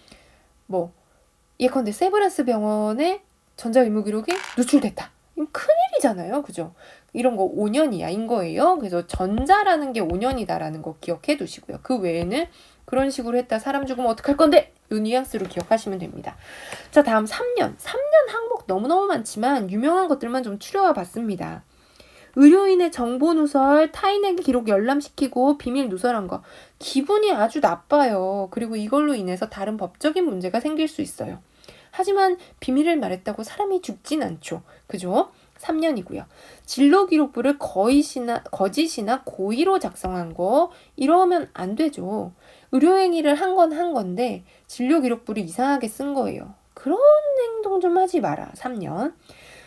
뭐 예컨대 세브란스 병원의 전자의무기록이 누출됐다. 이건 큰일이잖아요. 그죠? 이런 거 5년 이하인 거예요. 그래서 전자라는 게 5년이다라는 거 기억해 두시고요. 그 외에는 그런 식으로 했다 사람 죽으면 어떡할 건데? 이 뉘앙스로 기억하시면 됩니다. 자, 다음 3년. 3년 항목 너무너무 많지만 유명한 것들만 좀 추려와 봤습니다. 의료인의 정보 누설, 타인에게 기록 열람시키고 비밀 누설한 거. 기분이 아주 나빠요. 그리고 이걸로 인해서 다른 법적인 문제가 생길 수 있어요. 하지만 비밀을 말했다고 사람이 죽진 않죠. 그죠? 3년이고요. 진로기록부를 거짓이나 고의로 작성한 거, 이러면 안 되죠. 의료행위를 한 건 한 건데 진료기록부를 이상하게 쓴 거예요. 그런 행동 좀 하지 마라. 3년.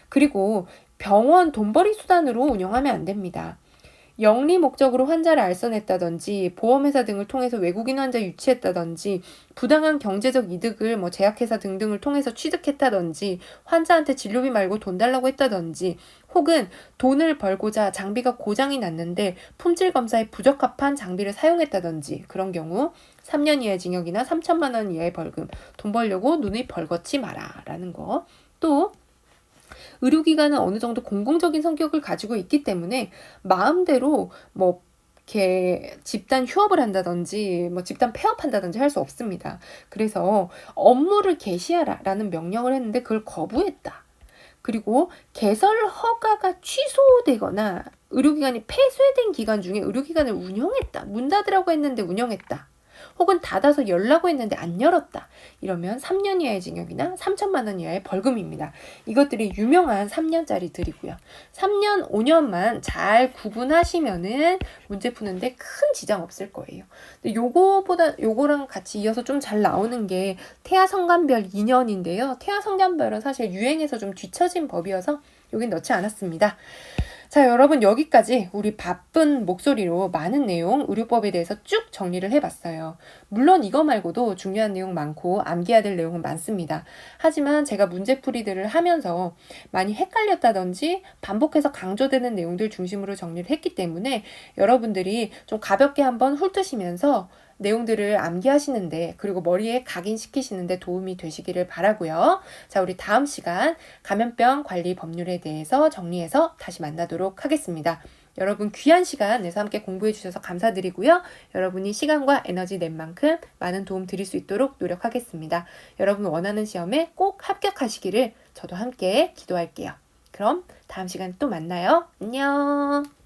그리고 병원 돈벌이 수단으로 운영하면 안 됩니다. 영리 목적으로 환자를 알선했다든지 보험회사 등을 통해서 외국인 환자 유치했다든지 부당한 경제적 이득을 제약회사 등등을 통해서 취득했다든지 환자한테 진료비 말고 돈 달라고 했다든지 혹은 돈을 벌고자 장비가 고장이 났는데 품질 검사에 부적합한 장비를 사용했다든지 그런 경우 3년 이하의 징역이나 3천만 원 이하의 벌금, 돈 벌려고 눈이 벌겋지 마라 라는 거. 또 의료기관은 어느 정도 공공적인 성격을 가지고 있기 때문에 마음대로 이렇게 집단 휴업을 한다든지 집단 폐업한다든지 할 수 없습니다. 그래서 업무를 개시하라라는 명령을 했는데 그걸 거부했다. 그리고 개설 허가가 취소되거나 의료기관이 폐쇄된 기간 중에 의료기관을 운영했다. 문 닫으라고 했는데 운영했다. 혹은 닫아서 열라고 했는데 안 열었다. 이러면 3년 이하의 징역이나 3천만 원 이하의 벌금입니다. 이것들이 유명한 3년짜리들이고요. 3년, 5년만 잘 구분하시면은 문제 푸는데 큰 지장 없을 거예요. 근데 요거랑 같이 이어서 좀 잘 나오는 게 태아성관별 2년인데요. 태아성관별은 사실 유행에서 좀 뒤처진 법이어서 여긴 넣지 않았습니다. 자, 여러분 여기까지 우리 바쁜 목소리로 많은 내용 의료법에 대해서 쭉 정리를 해봤어요. 물론 이거 말고도 중요한 내용 많고 암기해야 될 내용은 많습니다. 하지만 제가 문제풀이들을 하면서 많이 헷갈렸다든지 반복해서 강조되는 내용들 중심으로 정리를 했기 때문에 여러분들이 좀 가볍게 한번 훑으시면서 내용들을 암기하시는데 그리고 머리에 각인시키시는데 도움이 되시기를 바라고요. 자, 우리 다음 시간 감염병 관리 법률에 대해서 정리해서 다시 만나도록 하겠습니다. 여러분 귀한 시간 내서 함께 공부해 주셔서 감사드리고요. 여러분이 시간과 에너지 낸 만큼 많은 도움 드릴 수 있도록 노력하겠습니다. 여러분 원하는 시험에 꼭 합격하시기를 저도 함께 기도할게요. 그럼 다음 시간 또 만나요. 안녕.